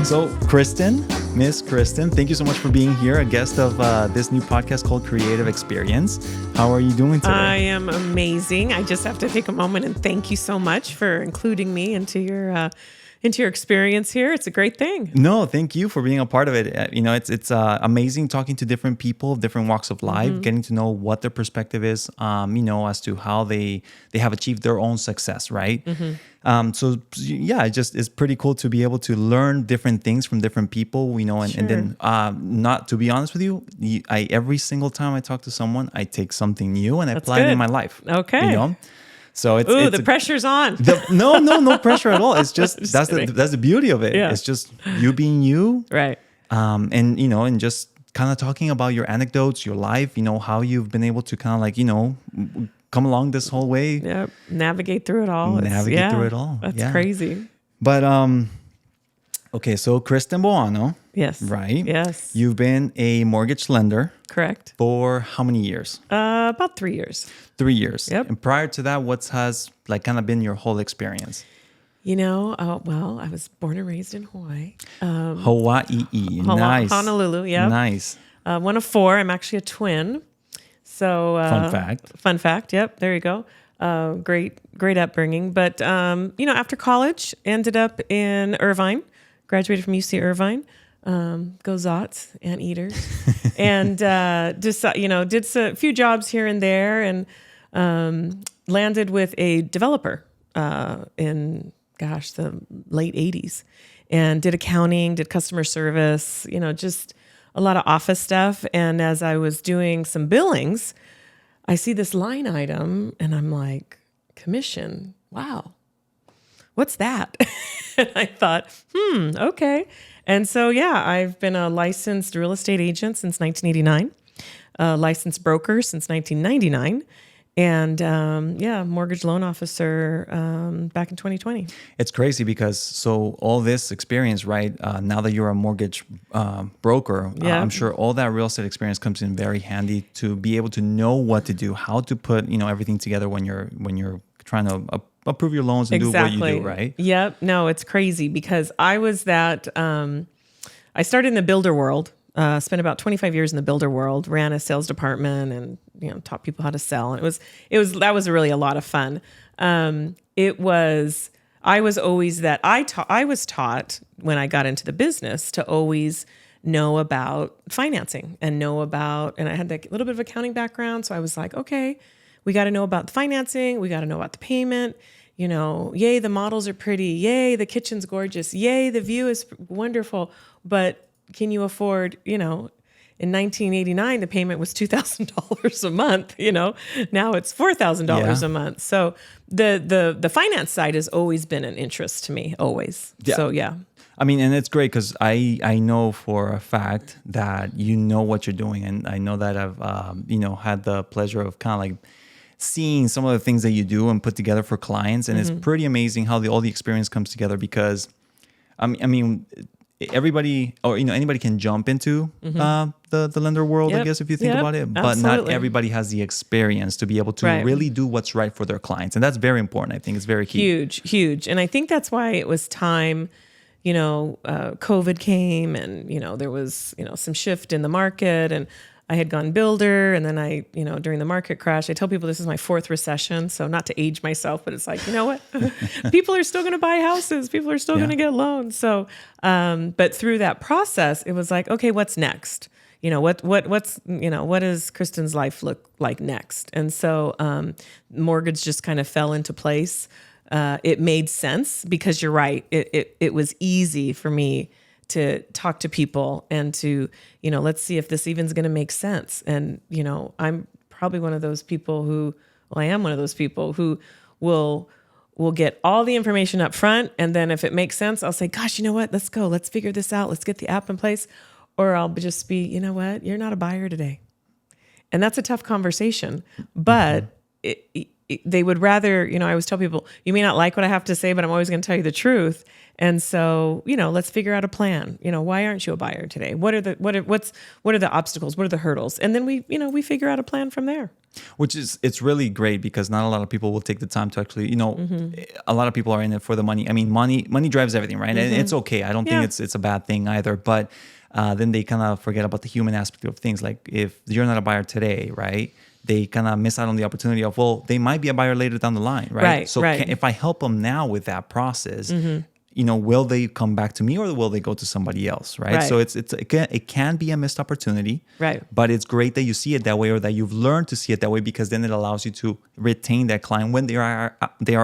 So Miss Kristen, thank you so much for being here, a guest of this new podcast called Creative Experience. How are you doing today? I am amazing. I just have to take a moment and thank you so much for including me into your experience here. It's a great thing. No, thank you for being a part of it. It's amazing talking to different people of different walks of life, getting to know what their perspective is, as to how they have achieved their own success, right? It's pretty cool to be able to learn different things from different people, and then not to be honest with you, every single time I talk to someone, I take something new and I apply it in my life. Okay. So the pressure's on. No pressure at all. It's just that's the beauty of it. Yeah. It's just you being you, right? And just kind of talking about your anecdotes, your life. How you've been able to kind of come along this whole way. Yeah, navigate through it all. Through it all. That's crazy. But okay. So Kristen Boano. Yes. Right. Yes. You've been a mortgage lender. Correct. For how many years? About 3 years. 3 years. Yep. And prior to that, what has kind of been your whole experience? I was born and raised in Hawaii. Hawaii. Nice. Honolulu. Yeah. Nice. One of four. I'm actually a twin. So Fun fact. Yep. There you go. Great upbringing. But after college, ended up in Irvine. Graduated from UC Irvine. Go Zots, Anteaters, and did a few jobs here and there, and landed with a developer in the late 80s, and did accounting, did customer service, just a lot of office stuff. And as I was doing some billings, I see this line item, and I'm like, commission, wow, what's that? And I thought, okay. And so, I've been a licensed real estate agent since 1989, a licensed broker since 1999, and mortgage loan officer back in 2020. It's crazy because all this experience, right? Now that you're a mortgage broker, I'm sure all that real estate experience comes in very handy to be able to know what to do, how to put everything together when you're trying to approve your loans and do what you do, right? Yep. No, it's crazy because I was that. I started in the builder world. Spent about 25 years in the builder world. Ran a sales department and taught people how to sell. And that was really a lot of fun. I was always that. I was taught when I got into the business to always know about financing and I had that little bit of accounting background. So I was like, okay, we got to know about the financing. We got to know about the payment. Yay, the models are pretty. Yay, the kitchen's gorgeous. Yay, the view is wonderful. But can you afford, in 1989, the payment was $2,000 a month. Now it's $4,000 a month. So the finance side has always been an interest to me, always. Yeah. So, yeah. I mean, and it's great because I know for a fact that you know what you're doing. And I know that I've, had the pleasure of kind of like seeing some of the things that you do and put together for clients. And it's pretty amazing how all the experience comes together because, I mean, everybody or anybody can jump into the lender world, I guess, if you think about it. But absolutely. Not everybody has the experience to be able to really do what's right for their clients. And that's very important. I think it's very key. Huge. And I think that's why it was time, COVID came and, there was, some shift in the market and I had gone builder and then during the market crash, I tell people this is my fourth recession. So not to age myself, but it's like, you know what? People are still going to buy houses. People are still going to get loans. So, but through that process, it was like, okay, what's next? What does Kristen's life look like next? And so, mortgage just kind of fell into place. It made sense because you're right. It was easy for me to talk to people and to, let's see if this even's going to make sense. And, I'm probably one of those people I am one of those people who will get all the information up front. And then if it makes sense, I'll say, gosh, you know what, let's go, let's figure this out. Let's get the app in place. Or I'll just be, you know what, you're not a buyer today. And that's a tough conversation, but they would rather, I always tell people, you may not like what I have to say, but I'm always going to tell you the truth. And so, let's figure out a plan. Why aren't you a buyer today? What are the obstacles? What are the hurdles? And then we figure out a plan from there. Which it's really great because not a lot of people will take the time to actually, a lot of people are in it for the money. I mean, money drives everything, right? And it's okay. I don't think it's a bad thing either, but then they kind of forget about the human aspect of things. Like if you're not a buyer today, right? They kind of miss out on the opportunity of, well, they might be a buyer later down the line, right? So if I help them now with that process, will they come back to me or will they go to somebody else, right? So it can be a missed opportunity, right? But it's great that you see it that way or that you've learned to see it that way because then it allows you to retain that client when they are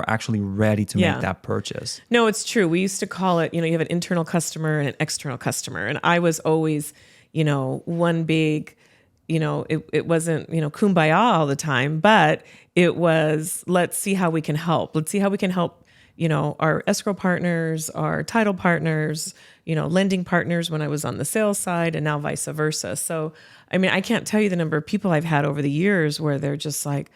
actually ready to make that purchase. No, it's true. We used to call it, you have an internal customer and an external customer, and I was always, one big. It wasn't, kumbaya all the time, but it was, let's see how we can help. Let's see how we can help, our escrow partners, our title partners, lending partners when I was on the sales side and now vice versa. So, I mean, I can't tell you the number of people I've had over the years where they're just like,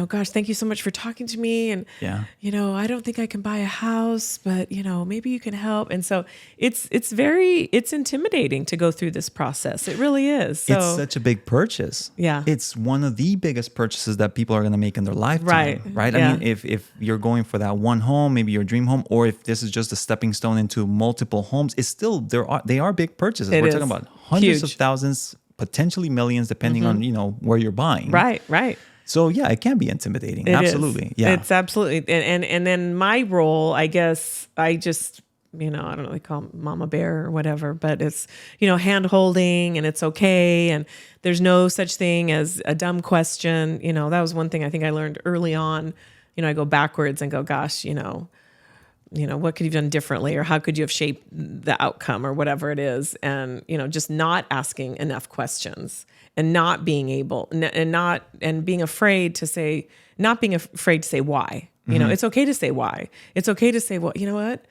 gosh, thank you so much for talking to me. And, I don't think I can buy a house, but, maybe you can help. And so it's intimidating to go through this process. It really is. So, it's such a big purchase. Yeah. It's one of the biggest purchases that people are going to make in their lifetime. Right. Yeah. I mean, if you're going for that one home, maybe your dream home, or if this is just a stepping stone into multiple homes, it's still, they are big purchases. We're talking about hundreds of thousands, potentially millions, depending on, where you're buying. Right. So yeah, it can be intimidating. Absolutely. Yeah. It's absolutely. And then my role, I guess, I just, I don't know, they call it mama bear or whatever, but it's, hand holding and it's okay. And there's no such thing as a dumb question. That was one thing I think I learned early on. I go backwards and go, gosh, what could you have done differently, or how could you have shaped the outcome, or whatever it is, and just not asking enough questions, and not being able, and being afraid to say, not being afraid to say why. It's okay to say why. It's okay to say, well, you know what,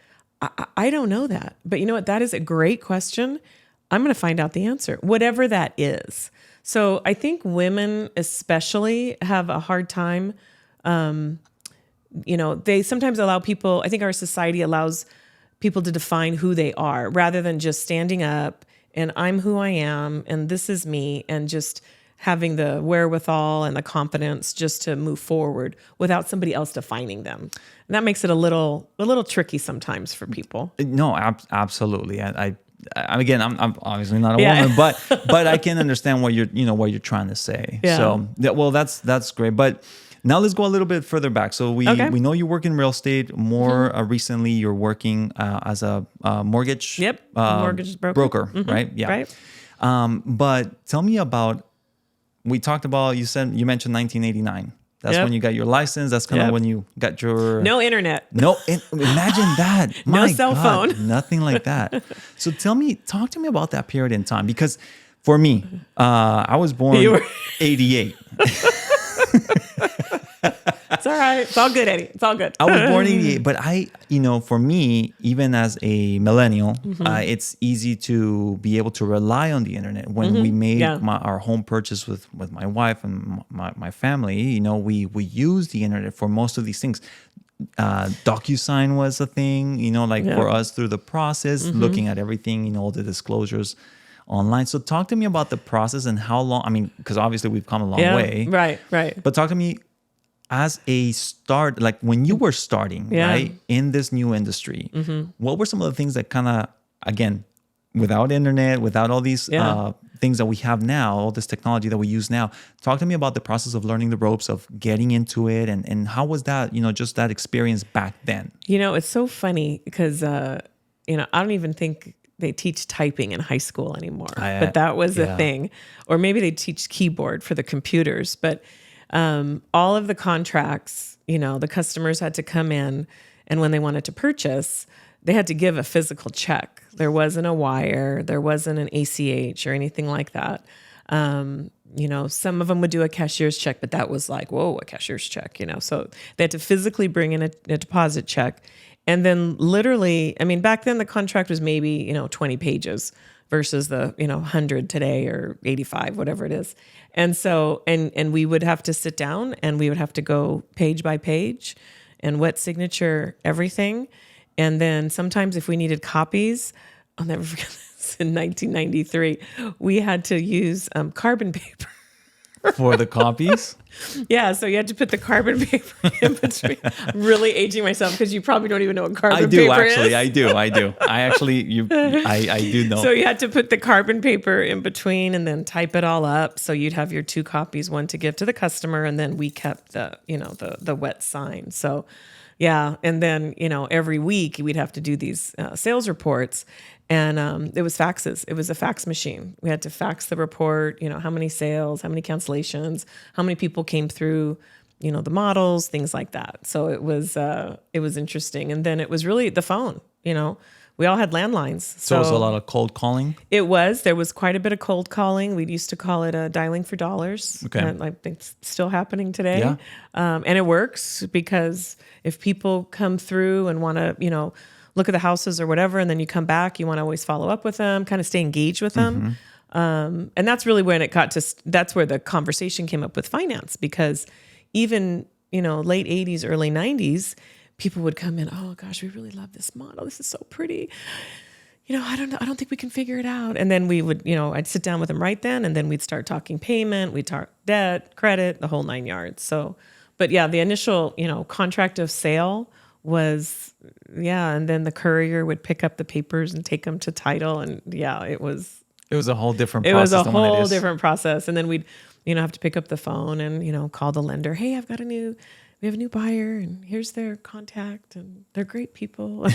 I don't know that, but you know what, that is a great question. I'm going to find out the answer, whatever that is. So I think women especially have a hard time. They sometimes allow people, I think our society allows people to define who they are rather than just standing up and I'm who I am and this is me, and just having the wherewithal and the confidence just to move forward without somebody else defining them. And that makes it a little tricky sometimes for people. No, absolutely. I'm obviously not a woman, but I can understand what you're trying to say. Yeah. So, well, that's great. But now let's go a little bit further back. So we know you work in real estate. More recently, you're working as a mortgage mortgage broker. right? Yeah. Right. But tell me about. We talked about. You mentioned 1989. That's when you got your license. That's kind of when you got your no internet. Imagine that. No cell phone. Nothing like that. So talk to me about that period in time, because for me, I was born 88. It's all right. It's all good, Eddie. It's all good. I was born in 88, but for me, even as a millennial, it's easy to be able to rely on the internet. When we made our home purchase with my wife and my family, we used the internet for most of these things. DocuSign was a thing, for us through the process, looking at everything, all the disclosures online. So talk to me about the process and how long, because obviously we've come a long way. Right. But talk to me as a start, like when you were starting, right, in this new industry, what were some of the things that kind of, again, without internet, without all these things that we have now, all this technology that we use now, talk to me about the process of learning the ropes, of getting into it, and how was that, just that experience back then? It's so funny because, I don't even think they teach typing in high school anymore, but that was a thing. Or maybe they teach keyboard for the computers, but all of the contracts, the customers had to come in, and when they wanted to purchase, they had to give a physical check. There wasn't a wire, there wasn't an ACH or anything like that. Some of them would do a cashier's check, but that was like, whoa, a cashier's check, so they had to physically bring in a deposit check. And then literally, back then the contract was maybe, 20 pages. versus the, 100 today or 85, whatever it is. And so, and we would have to sit down and we would have to go page by page and wet signature everything. And then sometimes if we needed copies, I'll never forget this, in 1993, we had to use carbon paper. For the copies? Yeah, so you had to put the carbon paper in between. I'm really aging myself because you probably don't even know what carbon paper is. I do. I do know. So you had to put the carbon paper in between and then type it all up. So you'd have your 2 copies, one to give to the customer, and then we kept the wet sign. So yeah, and then every week we'd have to do these sales reports. And it was faxes. It was a fax machine. We had to fax the report, how many sales, how many cancellations, how many people came through, the models, things like that. So it was interesting. And then it was really the phone, we all had landlines. So it was a lot of cold calling? There was quite a bit of cold calling. We used to call it dialing for dollars. Okay. And I think it's still happening today. Yeah. And it works because if people come through and want to, look at the houses or whatever, and then you come back, you want to always follow up with them, kind of stay engaged with them. And that's really when it got to, that's where the conversation came up with finance, because even, late 80s, early 90s, people would come in, oh gosh, we really love this model. This is so pretty. I don't think we can figure it out. And then we would, I'd sit down with them right then, and then we'd start talking payment, we'd talk debt, credit, the whole 9 yards. So, but yeah, the initial, contract of sale was, and then the courier would pick up the papers and take them to title, and it was a whole different process. It was a whole different process. And then we'd, have to pick up the phone and, call the lender. Hey, we have a new buyer, and here's their contact, and they're great people.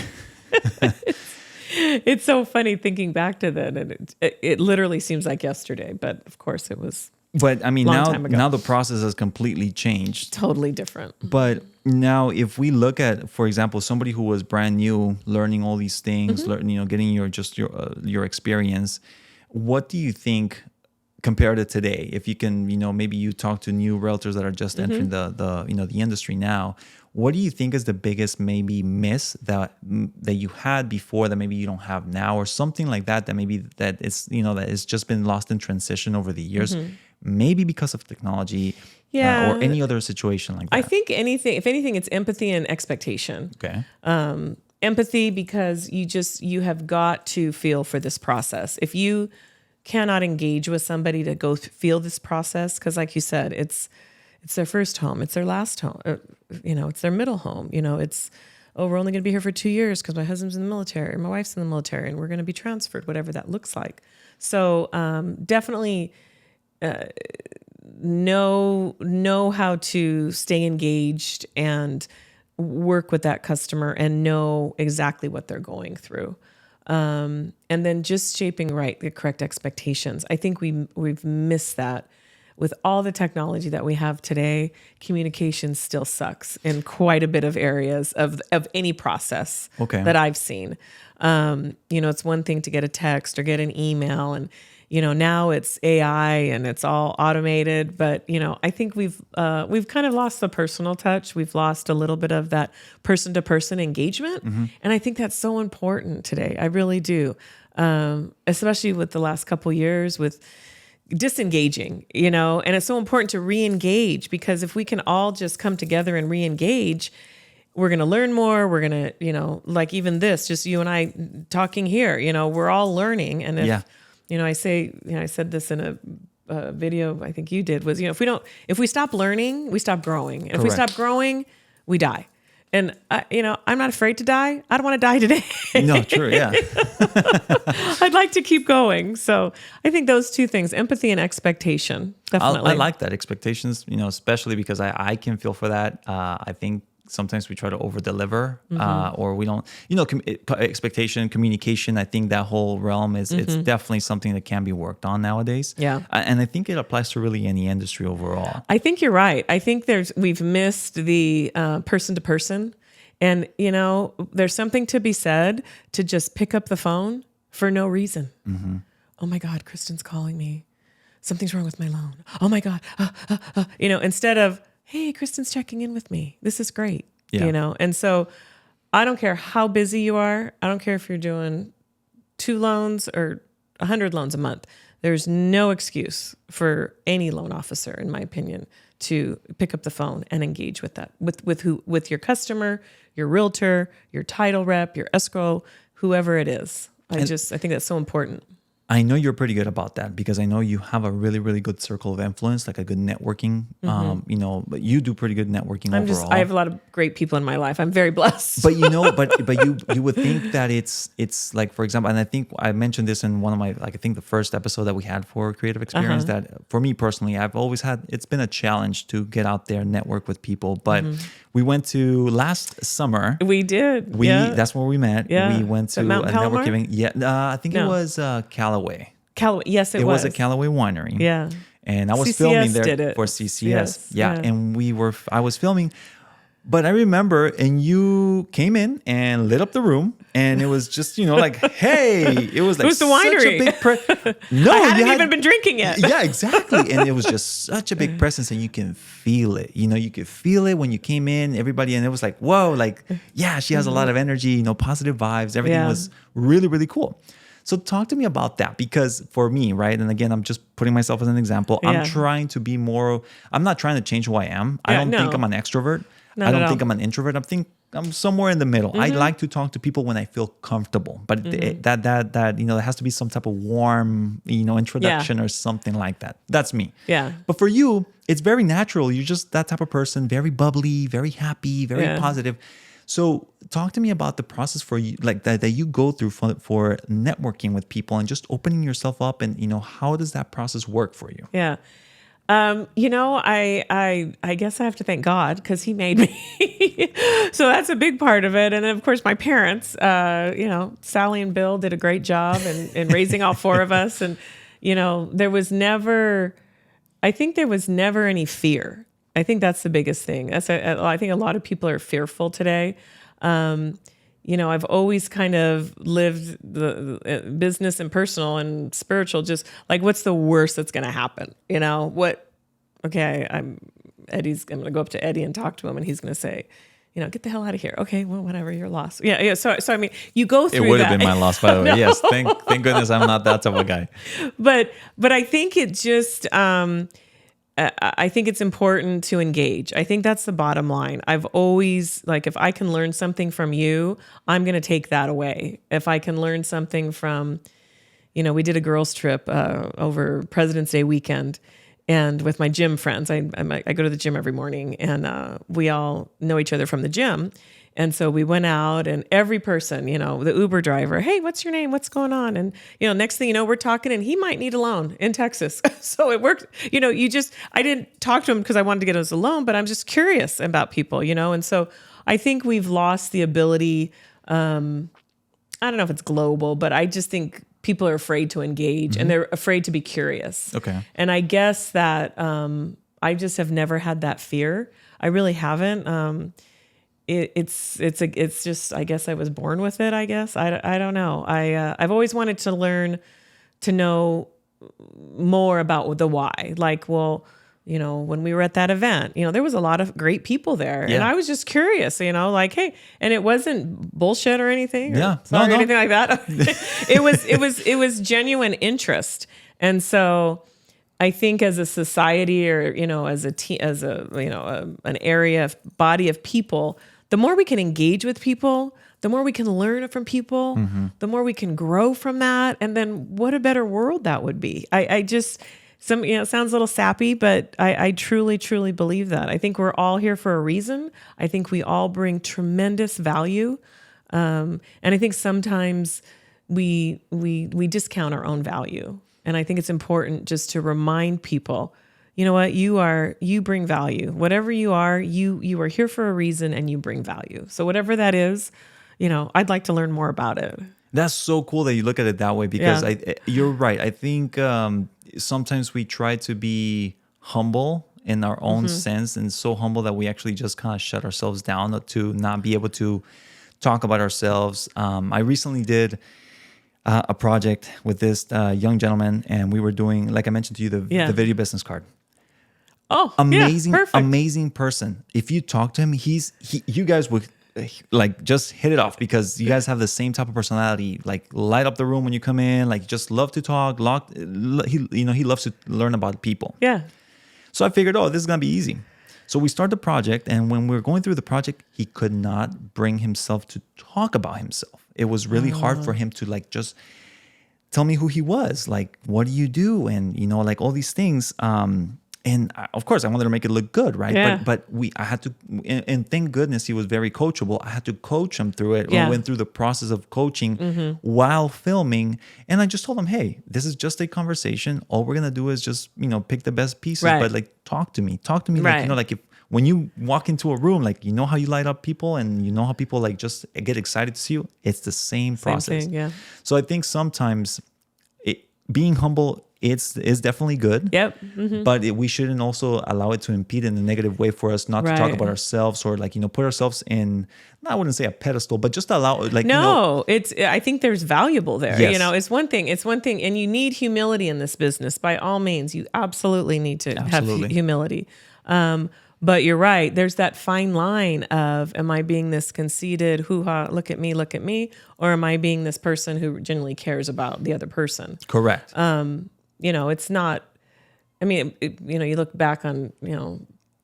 It's so funny thinking back to that, and it literally seems like yesterday, but of course it was. But I mean, now the process has completely changed. Totally different. But now, if we look at, for example, somebody who was brand new, learning all these things, getting your experience, what do you think compared to today? If you can, maybe you talk to new realtors that are just entering the industry now. What do you think is the biggest maybe miss that you had before that maybe you don't have now, or something like that maybe that it's that it's just been lost in transition over the years, maybe because of technology, or any other situation like that? I think if anything, it's empathy and expectation. Okay. Empathy, because you have got to feel for this process. If you cannot engage with somebody to go feel this process, because like you said, it's their first home, it's their last home, it's their middle home. It's, oh, we're only going to be here for 2 years because my husband's in the military or my wife's in the military, and we're going to be transferred, whatever that looks like. So definitely know how to stay engaged and work with that customer and know exactly what they're going through. And then just shaping the correct expectations. I think we've missed that. With all the technology that we have today, communication still sucks in quite a bit of areas of any process that I've seen. It's one thing to get a text or get an email, and now it's AI and it's all automated. But I think we've kind of lost the personal touch. We've lost a little bit of that person-to-person engagement, and I think that's so important today. I really do, especially with the last couple years with disengaging, and it's so important to re-engage, because if we can all just come together and re-engage, we're going to learn more. We're going to, like even this, just you and I talking here, we're all learning. And if, I said this in a video I think you did, was, if we stop learning, we stop growing. And if we stop growing, we die. And I'm not afraid to die. I don't want to die today. No, true, yeah. I'd like to keep going. So I think those two things, empathy and expectation, definitely. I like that, expectations, especially because I can feel for that. I think sometimes we try to over deliver, or we don't, expectation, communication. I think that whole realm is, it's definitely something that can be worked on nowadays. Yeah. And I think it applies to really any industry overall. I think you're right. I think we've missed the person to person, and there's something to be said to just pick up the phone for no reason. Oh my God, Kristen's calling me. Something's wrong with my loan. Oh my God. Instead of, hey, Kristen's checking in with me. This is great. And so I don't care how busy you are. I don't care if you're doing 2 loans or 100 loans a month. There's no excuse for any loan officer, in my opinion, to pick up the phone and engage with that, with your customer, your realtor, your title rep, your escrow, whoever it is. I think that's so important. I know you're pretty good about that because I know you have a really, really good circle of influence, like a good networking. But you do pretty good networking overall. I have a lot of great people in my life. I'm very blessed. But you would think that it's like, for example, and I think I mentioned this in one of my, like, I think the first episode that we had for Creative Experience, that for me personally, it's been a challenge to get out there and network with people. But we went to last summer. We did. That's where we met. Yeah. We went to a network event. Yeah. I think it was Callaway. Yes, it was. It was a Callaway winery. Yeah. And I was CCS filming there did it. for CCS. Yes, Yeah. yeah. And I was filming, but I remember, and you came in and lit up the room, and it was just, like, hey, it was like the winery. such a big No, I hadn't even been drinking yet. Yeah, exactly. And it was just such a big presence, and you can feel it. You could feel it when you came in, everybody, and it was like, whoa, like, yeah, she has a lot of energy, positive vibes. Everything was really, really cool. So talk to me about that, because for me, right, and again, I'm just putting myself as an example. Yeah. I'm trying to be more. I'm not trying to change who I am. I don't think I'm an extrovert. I don't think I'm an introvert. I think I'm somewhere in the middle. I like to talk to people when I feel comfortable, but that there has to be some type of warm, introduction or something like that. That's me. Yeah. But for you, it's very natural. You're just that type of person, very bubbly, very happy, very positive. So talk to me about the process for you, like that you go through for networking with people and just opening yourself up, and how does that process work for you? Yeah. I guess I have to thank God, because He made me. So that's a big part of it. And then, of course, my parents, Sally and Bill did a great job in raising all four of us. And, there was never any fear. I think that's the biggest thing. I think a lot of people are fearful today. I've always kind of lived the business and personal and spiritual, just like, what's the worst that's going to happen? I'm going to go up to Eddie and talk to him, and he's going to say, get the hell out of here. Okay, well, whatever, you're lost. Yeah. So I mean, you go through that. It would have been my loss, by the way. No. Yes, thank goodness I'm not that type of guy. But I think it just, I think it's important to engage. I think that's the bottom line. I've always, like, if I can learn something from you, I'm going to take that away. If I can learn something from, we did a girls' trip over President's Day weekend, and with my gym friends, I go to the gym every morning, and we all know each other from the gym. And so we went out, and every person, the Uber driver, hey, what's your name? What's going on? And, next thing you know, we're talking, and he might need a loan in Texas. So it worked. I didn't talk to him because I wanted to get us a loan, but I'm just curious about people, And so I think we've lost the ability, I don't know if it's global, but I just think people are afraid to engage, and they're afraid to be curious. Okay. And I guess that I just have never had that fear. I really haven't. It's just, I guess I was born with it. I guess I don't know. I've always wanted to know more about the why. Like, well, when we were at that event, there was a lot of great people there, and I was just curious, like, hey, and it wasn't bullshit or anything, or anything like that. It was genuine interest, and so I think as a society, or as an area of body of people, the more we can engage with people, the more we can learn from people, the more we can grow from that. And then what a better world that would be. It sounds a little sappy, but I truly, truly believe that. I think we're all here for a reason. I think we all bring tremendous value. And I think sometimes we discount our own value. And I think it's important just to remind people, you know what, you bring value. Whatever you are here for a reason, and you bring value. So whatever that is, I'd like to learn more about it. That's so cool that you look at it that way, because you're right. I think sometimes we try to be humble in our own sense, and so humble that we actually just kind of shut ourselves down to not be able to talk about ourselves. I recently did a project with this young gentleman, and we were doing, like I mentioned to you, the video business card. Oh, amazing, perfect. Amazing person. If you talk to him, you guys would like just hit it off because you guys have the same type of personality. Like light up the room when you come in. Like just love to talk. He loves to learn about people. Yeah. So I figured, this is gonna be easy. So we start the project, and when we were going through the project, he could not bring himself to talk about himself. It was really hard for him to like just tell me who he was. Like, what do you do? And like all these things. Of course, I wanted to make it look good, right? Yeah. But I had to, and thank goodness he was very coachable. I had to coach him through it. Yeah. We went through the process of coaching while filming, and I just told him, "Hey, this is just a conversation. All we're gonna do is just pick the best pieces, Right. but like talk to me, Right. like if when you walk into a room, like how you light up people, and how people like just get excited to see you. It's the same process. Thing, yeah. So I think sometimes being humble. Is definitely good. Yep. But we shouldn't also allow it to impede in a negative way for us not to talk Right. about ourselves or like, put ourselves in, I wouldn't say a pedestal, but just allow like, I think there's valuable there. Yes. It's one thing. And you need humility in this business by all means. You absolutely need to have humility. But you're right. There's that fine line of, am I being this conceited, hoo-ha, look at me, or am I being this person who genuinely cares about the other person? Correct. It's not, you look back on,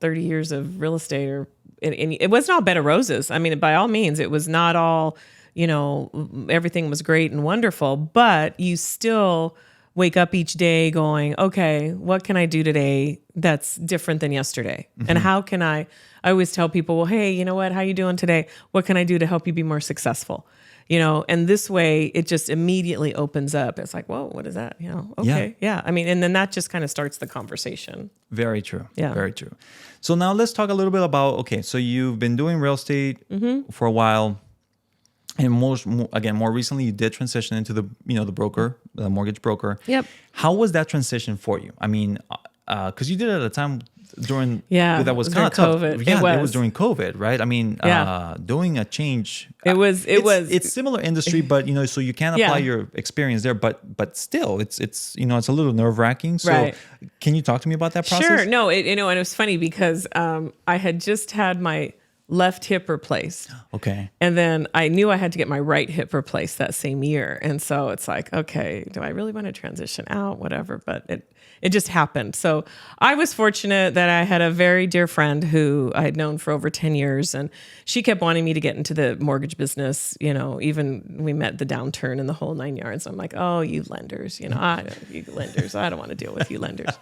30 years of real estate and it wasn't all bed of roses. I mean, by all means, it was not all, everything was great and wonderful, but you still wake up each day going, okay, what can I do today that's different than yesterday? And how can I always tell people, well, hey, you know what, how you doing today? What can I do to help you be more successful? And this way it just immediately opens up. It's like, whoa, what is that? Okay. Yeah. And then that just kind of starts the conversation. Very true. Yeah. Very true. So now let's talk a little bit about, so you've been doing real estate for a while. And more recently, you did transition into the the mortgage broker. Yep. How was that transition for you? I mean, because you did it at a time during that was kind of COVID. Yeah, it was during COVID, right? I mean, doing a change. It's similar industry, but so you can apply your experience there, but still, it's it's a little nerve wracking. So, right. Can you talk to me about that process? Sure. No, and it was funny because I had just had my left hip replaced. Okay. And then I knew I had to get my right hip replaced that same year. And so it's like, okay, do I really want to transition out? Whatever. But it just happened. So I was fortunate that I had a very dear friend who I had known for over 10 years. And she kept wanting me to get into the mortgage business. Even we met the downturn and the whole 9 yards. I'm like, oh, you lenders, you lenders. I don't want to deal with you lenders.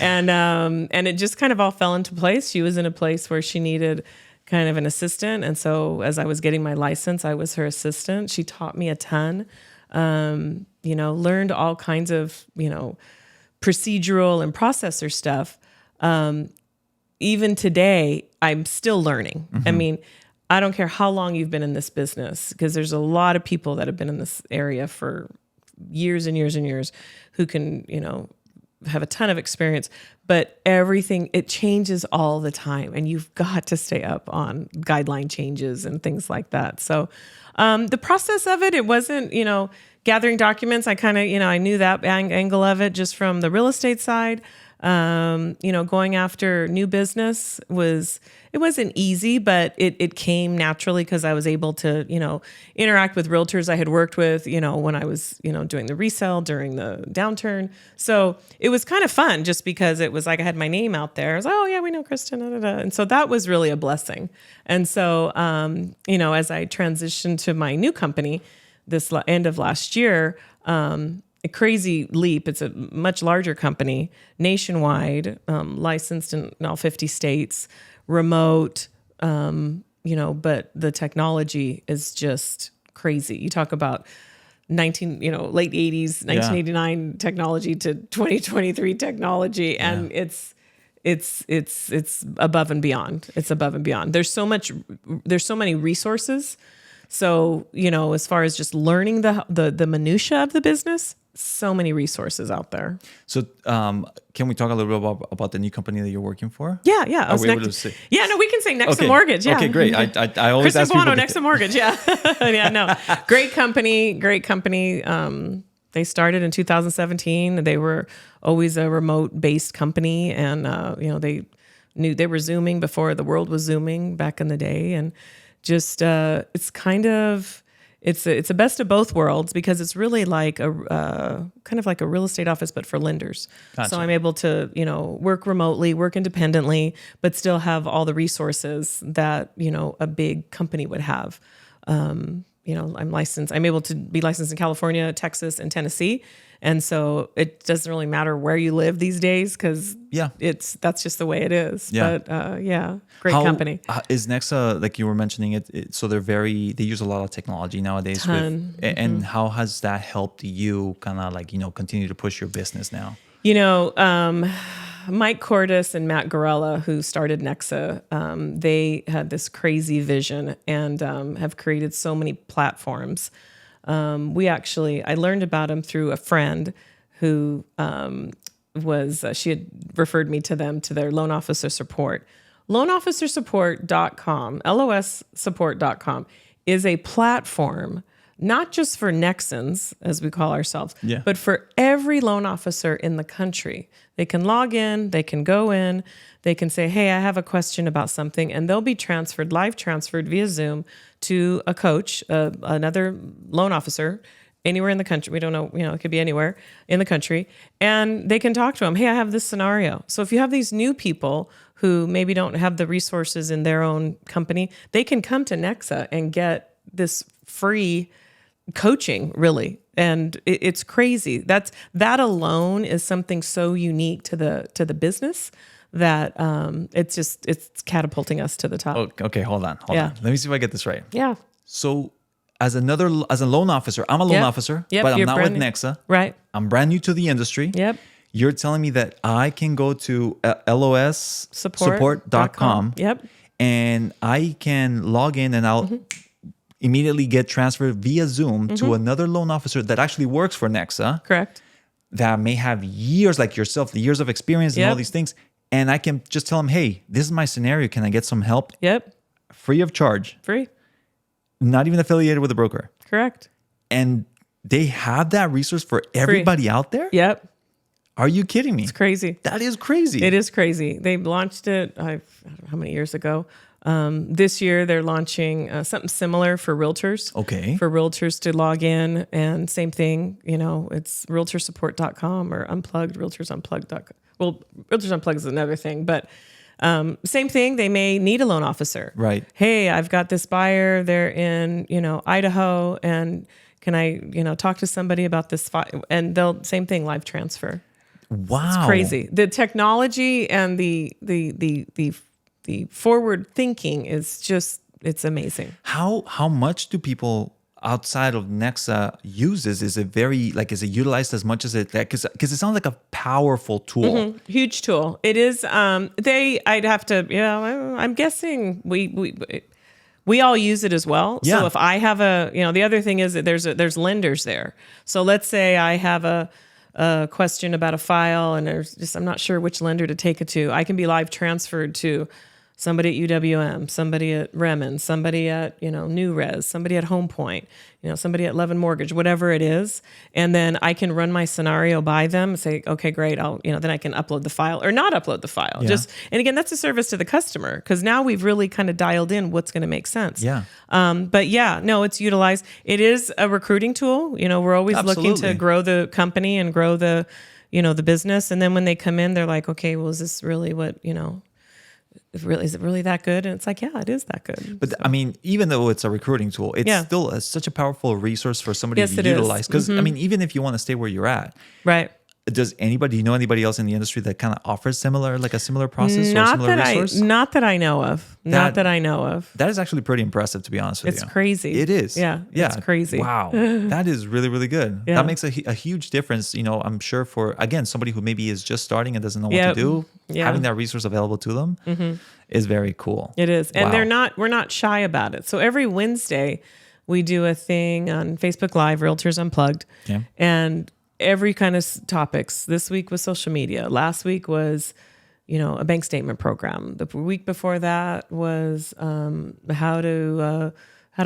And it just kind of all fell into place. She was in a place where she needed kind of an assistant. And so as I was getting my license, I was her assistant. She taught me a ton, learned all kinds of, procedural and processor stuff. Even today, I'm still learning. I mean, I don't care how long you've been in this business, because there's a lot of people that have been in this area for years and years and years who can, have a ton of experience, but everything, it changes all the time, and you've got to stay up on guideline changes and things like that. So the process of it wasn't, gathering documents. I kind of, I knew that angle of it just from the real estate side. Going after new business it wasn't easy, but it came naturally because I was able to, interact with realtors I had worked with, when I was, doing the resale during the downturn. So it was kind of fun just because it was like I had my name out there. I was like, oh yeah, we know Kristen. Da, da, da. And so that was really a blessing. And so, as I transitioned to my new company this end of last year, a crazy leap. It's a much larger company, nationwide, licensed in all 50 states, remote, but the technology is just crazy. You talk about late 80s, 1989 technology to 2023 technology, and it's above and beyond. It's above and beyond. There's so many resources. So, as far as just learning the minutia of the business, so many resources out there. So, can we talk a little bit about the new company that you're working for? Yeah. Are we able to say? Yeah, no, we can say Nexa Mortgage. Yeah. Okay, great. I always Kristen ask people. Boano, Nexa Mortgage. Yeah. Yeah, no. Great company. They started in 2017. They were always a remote-based company, and they knew they were Zooming before the world was Zooming back in the day, and just it's kind of it's a best of both worlds, because it's really like a kind of like a real estate office, but for lenders. Gotcha. So I'm able to, work remotely, work independently, but still have all the resources that, a big company would have. I'm licensed. I'm able to be licensed in California, Texas, and Tennessee. And so it doesn't really matter where you live these days, because that's just the way it is. Yeah. But great company. Is Nexa, like you were mentioning it, so they use a lot of technology nowadays. And how has that helped you kind of like, continue to push your business now? Mike Cordes and Matt Gorella, who started Nexa, they had this crazy vision and have created so many platforms. I learned about them through a friend who she had referred me to them, to their loan officer support. Loanofficersupport.com, LOSsupport.com, is a platform not just for Nexans, as we call ourselves, but for every loan officer in the country. They can log in, they can go in, they can say, hey, I have a question about something, and they'll be live transferred via Zoom to a coach, another loan officer, anywhere in the country. We don't know, it could be anywhere in the country. And they can talk to them. Hey, I have this scenario. So if you have these new people who maybe don't have the resources in their own company, they can come to Nexa and get this free coaching, really. And it's crazy. That alone is something so unique to the business that it's catapulting us to the top. Oh, okay, hold on. Let me see if I get this right. Yeah. So as a loan officer, I'm a loan officer, but I'm not with Nexa. Right. I'm brand new to the industry. Yep. You're telling me that I can go to LOSsupport.com. Yep. And I can log in and I'll immediately get transferred via Zoom to another loan officer that actually works for Nexa. Correct. That may have years, like yourself, the years of experience and all these things. And I can just tell them, hey, this is my scenario. Can I get some help? Yep. Free of charge. Free. Not even affiliated with a broker. Correct. And they have that resource for everybody out there? Yep. Are you kidding me? It's crazy. That is crazy. It is crazy. They launched it, I don't know how many years ago. This year, they're launching something similar for realtors. Okay. For realtors to log in, and same thing, it's realtorsupport.com or realtorsunplugged.com. Well, Realtors Unplugged is another thing, but same thing. They may need a loan officer. Right. Hey, I've got this buyer. They're in, Idaho, and can I, talk to somebody about this file? And same thing, live transfer. Wow. It's crazy. The technology and the forward thinking is just, it's amazing. How much do people outside of Nexa uses? Is it utilized as much as it, because it sounds like a powerful tool. Mm-hmm. Huge tool. It is. I'd have to, I'm guessing we all use it as well. Yeah. So if I have the other thing is that there's lenders there. So let's say I have a question about a file, and I'm not sure which lender to take it to. I can be live transferred to somebody at UWM, somebody at Remen, somebody at, New Res, somebody at Home Point, somebody at Levin Mortgage, whatever it is. And then I can run my scenario by them and say, okay, great. Then I can upload the file or not upload the file. Yeah. And again, that's a service to the customer, because now we've really kind of dialed in what's going to make sense. Yeah. But it's utilized. It is a recruiting tool. We're always looking to grow the company and grow the business. And then when they come in, they're like, okay, well, is this really what, is it really that good? And it's like, yeah, it is that good. But I mean, even though it's a recruiting tool, it's still such a powerful resource for somebody to utilize. Because I mean, even if you want to stay where you're at, right? Do you know anybody else in the industry that kind of offers a similar process or similar resource? Not that I know of. That is actually pretty impressive, to be honest with you. It's crazy. It is. Yeah. It's crazy. Wow. That is really, really good. Yeah. That makes a huge difference, I'm sure, for, again, somebody who maybe is just starting and doesn't know what to do. Yeah. Having that resource available to them is very cool. It is. And we're not shy about it. So every Wednesday we do a thing on Facebook Live, Realtors Unplugged. Okay. And every kind of topics. This week was social media. Last week was, a bank statement program. The week before that was how to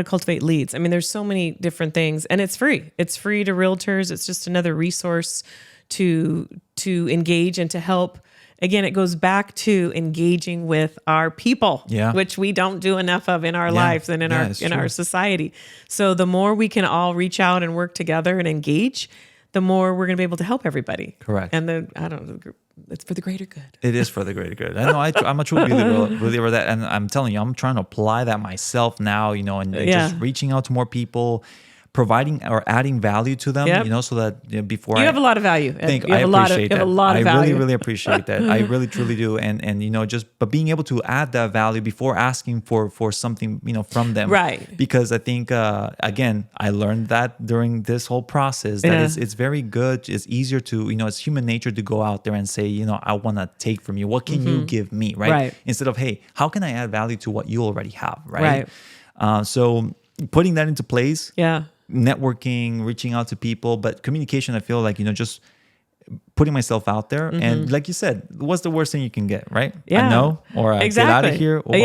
cultivate leads. I mean, there's so many different things, and it's free. It's free to realtors. It's just another resource to engage and to help again, it goes back to engaging with our people, Yeah. which we don't do enough of in our lives and in our society. So the more we can all reach out and work together and engage, the more we're going to be able to help everybody. Correct. And it's for the greater good. It is for the greater good. I know. I'm a true believer of that, and I'm telling you, I'm trying to apply that myself now. And just reaching out to more people, providing or adding value to them. So that before you have a lot of value. I appreciate that. I really, really appreciate that. I really, truly do. And but being able to add that value before asking for something, from them. Right. Because I think again, I learned that during this whole process that it's very good. It's easier to, it's human nature to go out there and say, I want to take from you. What can you give me? Right. Instead of, hey, how can I add value to what you already have? Right. So putting that into place. Yeah. Networking, reaching out to people, but communication, I feel like, just putting myself out there. And like you said, what's the worst thing you can get, right? Yeah. A no, or get out of here, or,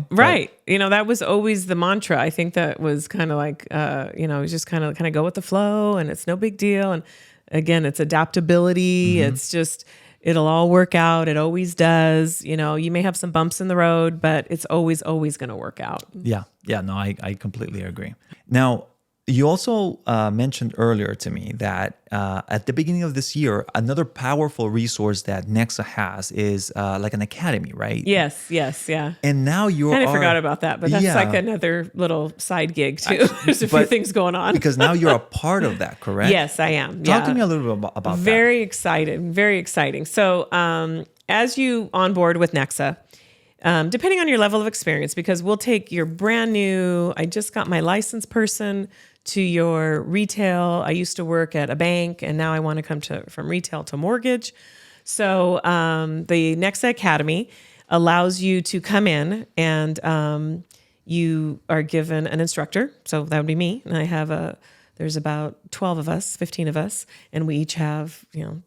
Right. That was always the mantra. I think that was kind of like, just kind of go with the flow, and it's no big deal. And again, it's adaptability. It's just, it'll all work out. It always does. You may have some bumps in the road, but it's always going to work out. Yeah. No, I completely agree. Now, you also mentioned earlier to me that at the beginning of this year, another powerful resource that Nexa has is like an academy, right? Yes, yeah. And now I forgot about that, but that's like another little side gig too. There's a few things going on. Because now you're a part of that, correct? Yes, I am. Talk to me a little bit about that. Very exciting. So as you onboard with Nexa, depending on your level of experience, because we'll take your brand new, I just got my license person, to your retail. I used to work at a bank, and now I want to come from retail to mortgage. So the Nexa Academy allows you to come in, and you are given an instructor. So that would be me. And there's about 12 of us, 15 of us, and we each have 10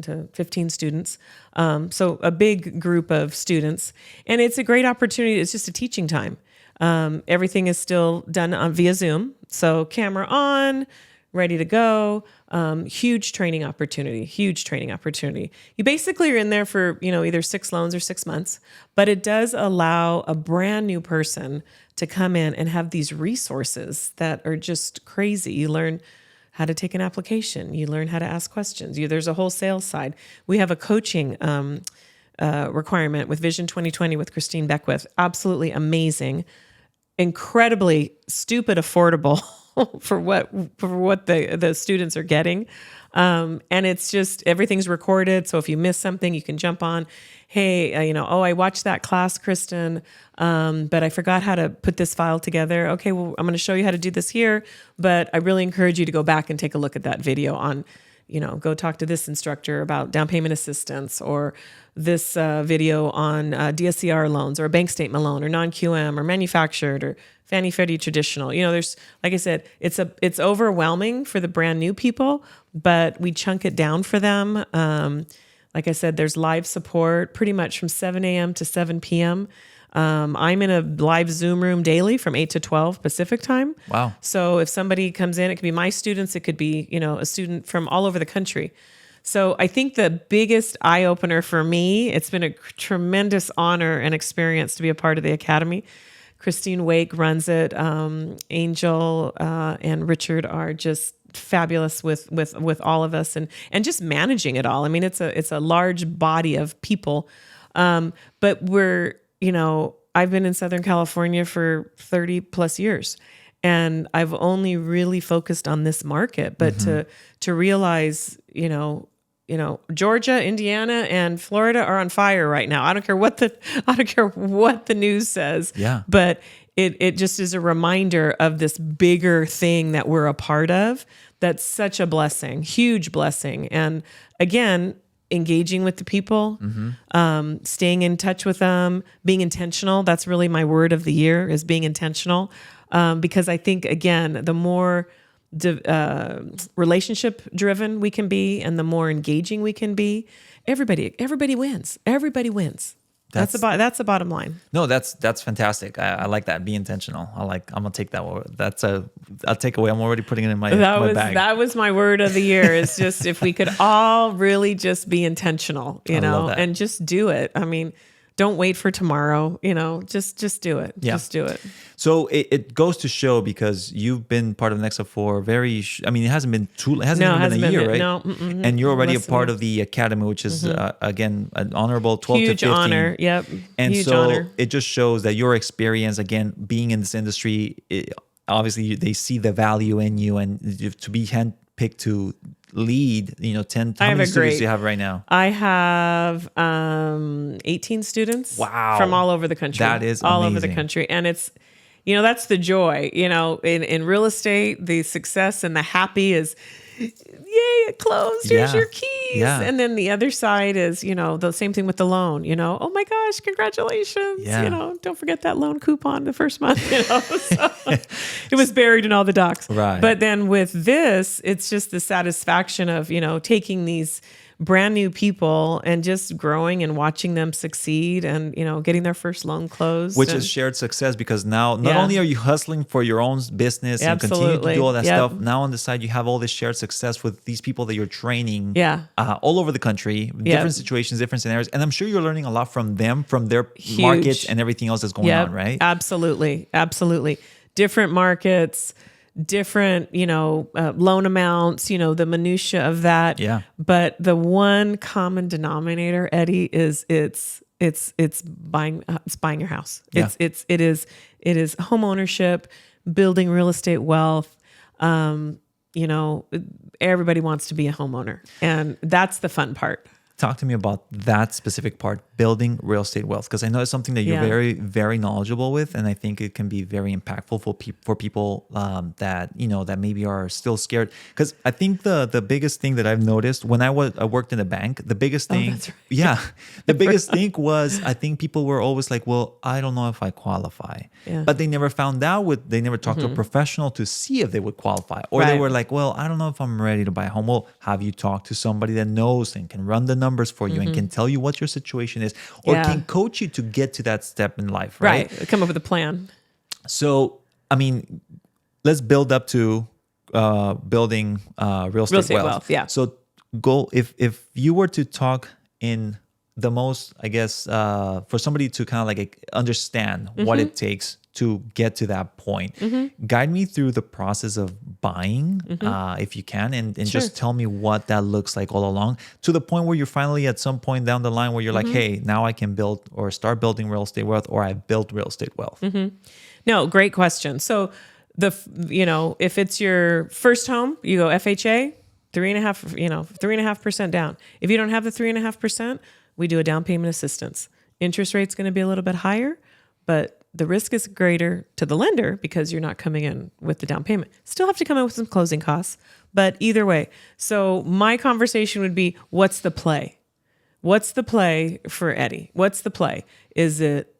to 15 students. So a big group of students, and it's a great opportunity. It's just a teaching time. Everything is still done via Zoom. So camera on, ready to go. Huge training opportunity. You basically are in there for, either 6 loans or 6 months, but it does allow a brand new person to come in and have these resources that are just crazy. You learn how to take an application. You learn how to ask questions. There's a whole sales side. We have a coaching requirement with Vision 2020 with Christine Beckwith. Absolutely amazing. Incredibly stupid affordable for what the students are getting. And it's just, everything's recorded. So if you miss something, you can jump on, hey, I watched that class, Kristen, but I forgot how to put this file together. Okay, well, I'm going to show you how to do this here, but I really encourage you to go back and take a look at that video on, go talk to this instructor about down payment assistance, or this video on DSCR loans, or a bank statement loan, or non-QM, or manufactured, or Fannie Freddie traditional. There's, like I said, it's overwhelming for the brand new people, but we chunk it down for them. Like I said, there's live support pretty much from 7 a.m. to 7 p.m. I'm in a live Zoom room daily from 8 to 12 Pacific time. Wow. So if somebody comes in, it could be my students, it could be, a student from all over the country. So I think the biggest eye opener for me, it's been a tremendous honor and experience to be a part of the Academy. Christine Wake runs it. Angel and Richard are just fabulous with all of us and just managing it all. I mean, it's a large body of people. But we're, I've been in Southern California for 30 plus years, and I've only really focused on this market, but to realize, Georgia, Indiana, and Florida are on fire right now. I don't care what the news says. Yeah. But it just is a reminder of this bigger thing that we're a part of. That's such a blessing, huge blessing. And again, engaging with the people, staying in touch with them, being intentional. That's really my word of the year, is being intentional. Because I think, again, the more relationship driven we can be, and the more engaging we can be, everybody wins. Everybody wins. That's the bottom line. No, that's fantastic. I like that. Be intentional. I'm gonna take that. I'll take away. I'm already putting it in my bag. That was my word of the year. Is just if we could all really just be intentional, and just do it. I mean, don't wait for tomorrow. Just do it. Yeah. Just do it. So it goes to show, because you've been part of Nexa for it hasn't been been a year, right? No, and you're already a part of the academy, which is again an honorable 12 huge to 15. honor. Yep. And huge so honor. it just shows that your experience, again, being in this industry, obviously they see the value in you, and to be handpicked to lead, 10, how many students do you have right now? I have 18 students. Wow. From all over the country. That is all amazing. over the country. And it's, that's the joy, in real estate, the success and the happy is, yay, it closed. Here's your keys. Yeah. And then the other side is, the same thing with the loan, oh my gosh, congratulations. Yeah. Don't forget that loan coupon the first month, So it was buried in all the docs. Right. But then with this, it's just the satisfaction of, taking these brand new people and just growing and watching them succeed and, getting their first loan closed. Which is shared success, because now not only are you hustling for your own business and continue to do all that stuff, now on the side, you have all this shared success with these people that you're training all over the country, different situations, different scenarios. And I'm sure you're learning a lot from them, from their markets and everything else that's going on, right? Absolutely. Absolutely. Different markets, different, loan amounts, the minutia of that. Yeah. But the one common denominator, Eddie, is it's buying your house. Yeah. It is home ownership, building real estate wealth. Everybody wants to be a homeowner, and that's the fun part. Talk to me about that specific part, building real estate wealth, because I know it's something that you're very, very knowledgeable with, and I think it can be very impactful for people that that maybe are still scared. Because I think the biggest thing that I've noticed when I worked in a bank, the biggest thing, that's right. the biggest thing was, I think people were always like, well, I don't know if I qualify, but they never found out. They never talked to a professional to see if they would qualify, or they were like, well, I don't know if I'm ready to buy a home. Well, have you talked to somebody that knows and can run the numbers for you and can tell you what your situation is, or can coach you to get to that step in life, right? Come up with a plan. So, I mean, let's build up to building real estate wealth. Yeah. So if you were to talk in the most, I guess, for somebody to kind of like understand what it takes to get to that point, guide me through the process of buying, if you can, and just tell me what that looks like all along, to the point where you're finally at some point down the line where you're like, hey, now I can build or start building real estate wealth, or I've built real estate wealth. No, great question. So if it's your first home, you go FHA, 3.5% down. If you don't have the 3.5%, we do a down payment assistance. Interest rate's going to be a little bit higher, but the risk is greater to the lender because you're not coming in with the down payment. Still have to come in with some closing costs, but either way. So my conversation would be, what's the play? What's the play for Eddie? What's the play? Is it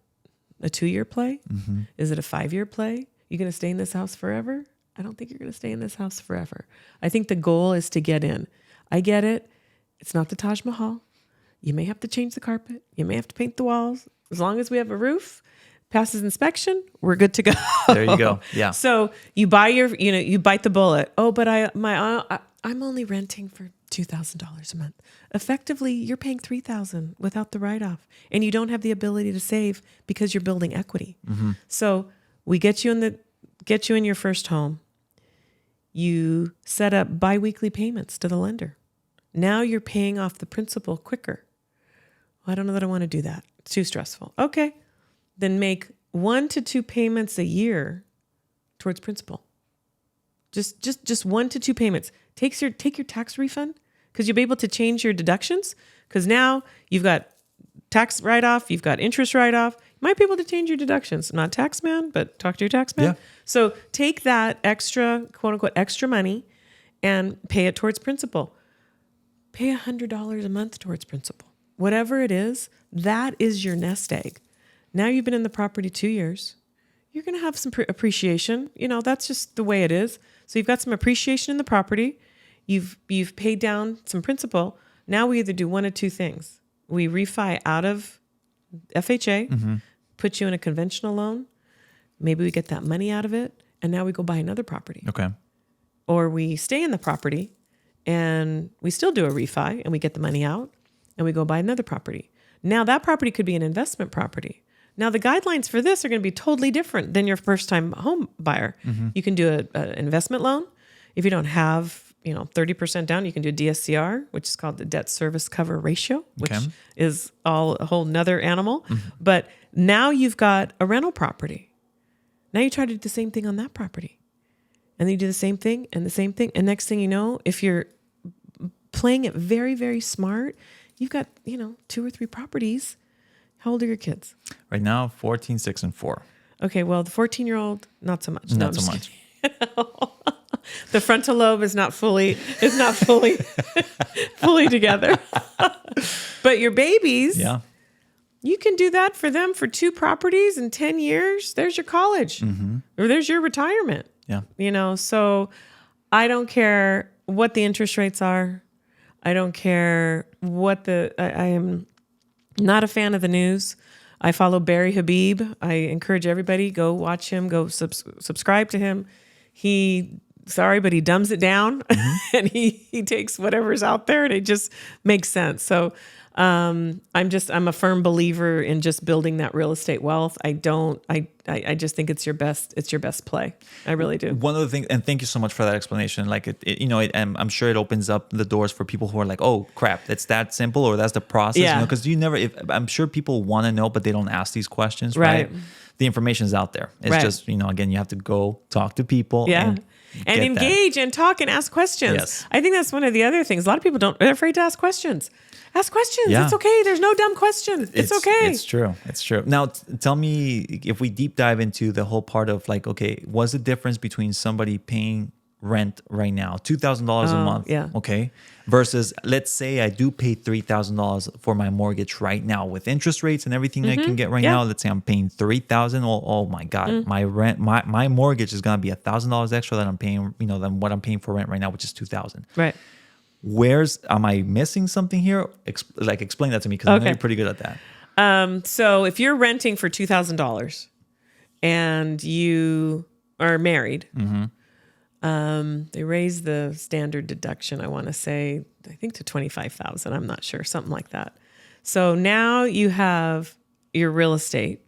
a 2-year play? Is it a 5-year play? You going to stay in this house forever? I don't think you're going to stay in this house forever. I think the goal is to get in. I get it. It's not the Taj Mahal. You may have to change the carpet. You may have to paint the walls. As long as we have a roof, passes inspection, we're good to go. There you go. Yeah. So you buy you bite the bullet. Oh, but I'm only renting for $2,000 a month. Effectively, you're paying $3,000 without the write-off, and you don't have the ability to save because you're building equity. So we get you in your first home. You set up biweekly payments to the lender. Now you're paying off the principal quicker. Well, I don't know that I want to do that. It's too stressful. Okay. Then make 1 to 2 payments a year towards principal. Just 1 to 2 payments. Take your tax refund, because you'll be able to change your deductions, because now you've got tax write-off, you've got interest write-off. You might be able to change your deductions. I'm not a tax man, but talk to your tax man. Yeah. So take that extra, quote unquote, extra money and pay it towards principal. Pay $100 a month towards principal. Whatever it is, that is your nest egg. Now you've been in the property 2 years. You're going to have some appreciation. That's just the way it is. So you've got some appreciation in the property. You've paid down some principal. Now we either do one of two things. We refi out of FHA, put you in a conventional loan. Maybe we get that money out of it, and now we go buy another property. Okay. Or we stay in the property, and we still do a refi, and we get the money out, and we go buy another property. Now that property could be an investment property. Now the guidelines for this are going to be totally different than your first-time home buyer. You can do an investment loan. If you don't have 30% down, you can do DSCR, which is called the debt service cover ratio, which is a whole nother animal. But now you've got a rental property. Now you try to do the same thing on that property. And then you do the same thing and the same thing. And next thing you know, if you're playing it very, very smart, you've got, 2 or 3 properties. How old are your kids? Right now, 14, 6, and 4. Okay, well, the 14-year-old, not so much. Not so much. The frontal lobe is not fully fully together. But your babies, you can do that for them for 2 properties in 10 years. There's your college, or there's your retirement. Yeah. So I don't care what the interest rates are. I don't care what I am not a fan of the news. I follow Barry Habib. I encourage everybody, go watch him, go subscribe to him. But he dumbs it down and he takes whatever's out there and it just makes sense. So I'm a firm believer in just building that real estate wealth. I just think it's your best play. I really do. One of the things, and thank you so much for that explanation. Like I'm sure it opens up the doors for people who are like, oh crap, it's that simple, or that's the process. Yeah. Because I'm sure people want to know, but they don't ask these questions, right? The information is out there. It's just, again, you have to go talk to people. Yeah. And engage and talk and ask questions. Yes. I think that's one of the other things. A lot of people they're afraid to ask questions. Ask questions. Yeah. It's okay. There's no dumb questions. It's okay. It's true. It's true. Now, tell me, if we deep dive into the whole part of like, okay, what's the difference between somebody paying rent right now, $2,000 a month, okay, versus let's say I do pay $3,000 for my mortgage right now with interest rates and everything I can get right now. Let's say I'm paying $3,000. Oh my God, my rent, my mortgage is gonna be $1,000 extra that I'm paying, than what I'm paying for rent right now, which is $2,000. Right. Am I missing something here? Explain that to me, because I know you're pretty good at that. So if you're renting for $2,000 and you are married, they raised the standard deduction, I think to $25,000. I'm not sure, something like that. So now you have your real estate,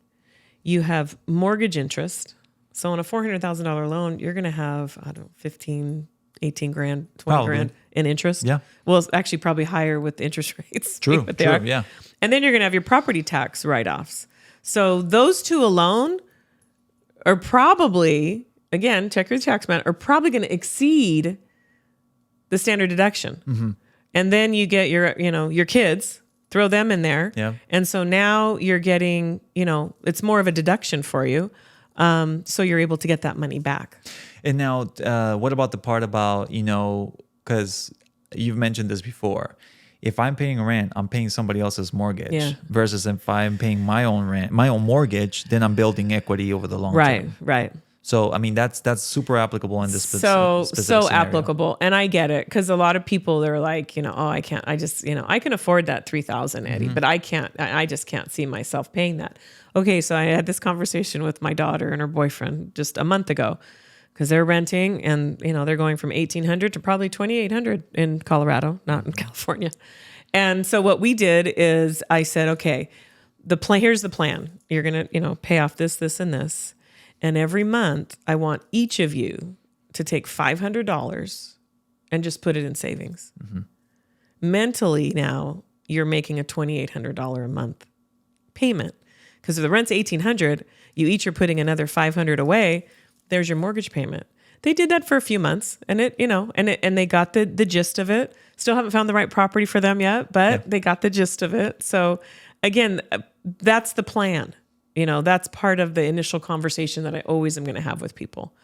you have mortgage interest. So on a $400,000 loan, you're going to have, 15, 18 grand, 20 grand in interest. Yeah. Well, it's actually probably higher with the interest rates. True. But they are. Yeah. And then you're going to have your property tax write-offs. So those two alone are probably, again, check your tax man, are probably going to exceed the standard deduction. And then you get your kids, throw them in there. Yeah. And so now you're getting, it's more of a deduction for you. So you're able to get that money back. And now, what about the part about, because you've mentioned this before, if I'm paying rent, I'm paying somebody else's mortgage. Yeah. Versus if I'm paying my own rent, my own mortgage, then I'm building equity over the long term. Right. So, I mean, that's super applicable in this specific so scenario. applicable. And I get it, because a lot of people, they're like, I can't, I can afford that $3,000, Eddie, but I just can't see myself paying that. Okay. So I had this conversation with my daughter and her boyfriend just a month ago, because they're renting and, they're going from $1,800 to probably $2,800 in Colorado, not in California. And so what we did is I said, okay, here's the plan. You're going to, pay off this, this, and this. And every month I want each of you to take $500 and just put it in savings. Mentally now you're making a $2,800 a month payment, because if the rent's $1,800, you each are putting another $500 away. There's your mortgage payment. They did that for a few months, and and they got the gist of it. Still haven't found the right property for them yet, but they got the gist of it. So again, that's the plan. That's part of the initial conversation that I always am going to have with people.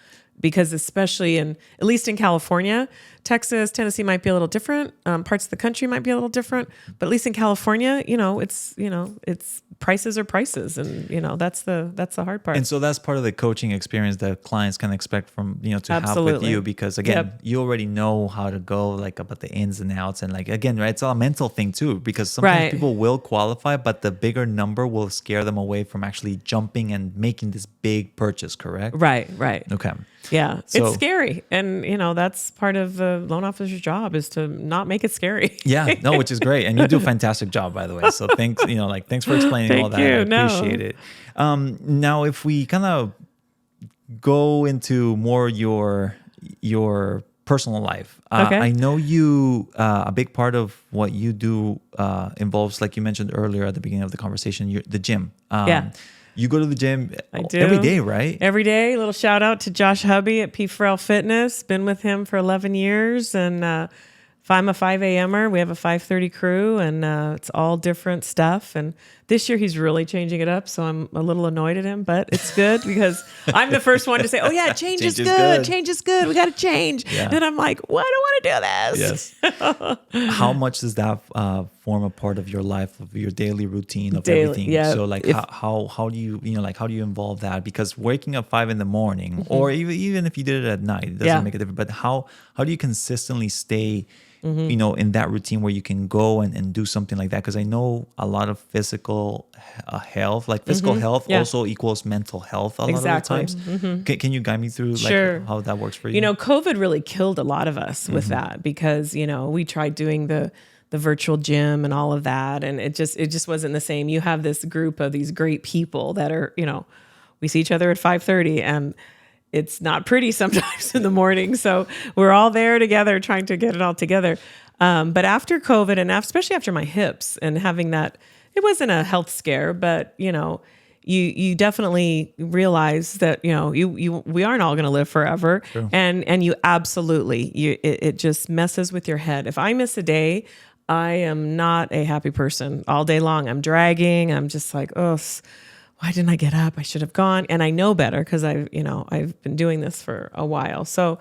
because especially at least in California, Texas, Tennessee might be a little different. Parts of the country might be a little different, but at least in California, it's prices are prices, and that's the hard part. And so that's part of the coaching experience that clients can expect from, to Absolutely. have with you, because again, you already know how to go like about the ins and outs. And like, again, right, it's all a mental thing too, because sometimes people will qualify, but the bigger number will scare them away from actually jumping and making this big purchase, correct? Right. Okay. Yeah. It's scary. And, that's part of the loan officer's job, is to not make it scary. Yeah. No, which is great. And you do a fantastic job, by the way. So thanks, thanks for explaining all that. I appreciate it. Now, if we kind of go into more your personal life, I know you, a big part of what you do involves, like you mentioned earlier at the beginning of the conversation, the gym. You go to the gym every day, right? Every day. A little shout out to Josh Hubby at P. Farrell Fitness. Been with him for 11 years. And I'm a 5 a.m.er. We have a 5:30 crew, and it's all different stuff. And this year he's really changing it up, so I'm a little annoyed at him, but it's good because I'm the first one to say, oh yeah, change is good. Change is good. We got to change. Yeah. And I'm like, well, I don't want to do this. Yes. How much does that form a part of your life, of your daily routine, of everything? Yeah. So like, how do you, how do you involve that? Because waking up 5 a.m, or even if you did it at night, it doesn't make a difference. But how do you consistently stay in that routine where you can go and do something like that? Because I know a lot of physical health, like physical health also equals mental health a lot of the times. Can you guide me through like how that works for you? COVID really killed a lot of us with that, because, we tried doing the virtual gym and all of that, and it just wasn't the same. You have this group of these great people that are, we see each other at 5:30, and it's not pretty sometimes in the morning. So we're all there together trying to get it all together. But after COVID, and especially after my hips and having that, it wasn't a health scare, but you definitely realize that, we aren't all going to live forever. True. And you absolutely, it just messes with your head. If I miss a day, I am not a happy person all day long. I'm dragging. I'm just like, oh, why didn't I get up? I should have gone. And I know better because I've been doing this for a while. So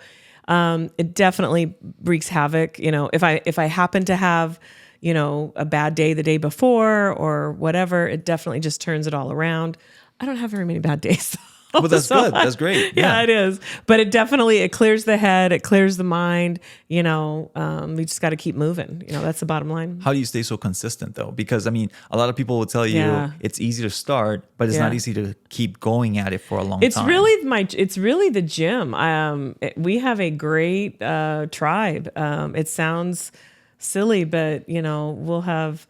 it definitely wreaks havoc. If I happen to have, a bad day the day before or whatever, it definitely just turns it all around. I don't have very many bad days. But that's good. That's great. Yeah, it is. But it clears the head. It clears the mind. We just got to keep moving. That's the bottom line. How do you stay so consistent though? Because a lot of people will tell you it's easy to start, but it's not easy to keep going at it for a long time. It's really the gym. We have a great tribe. It sounds silly, but we'll have,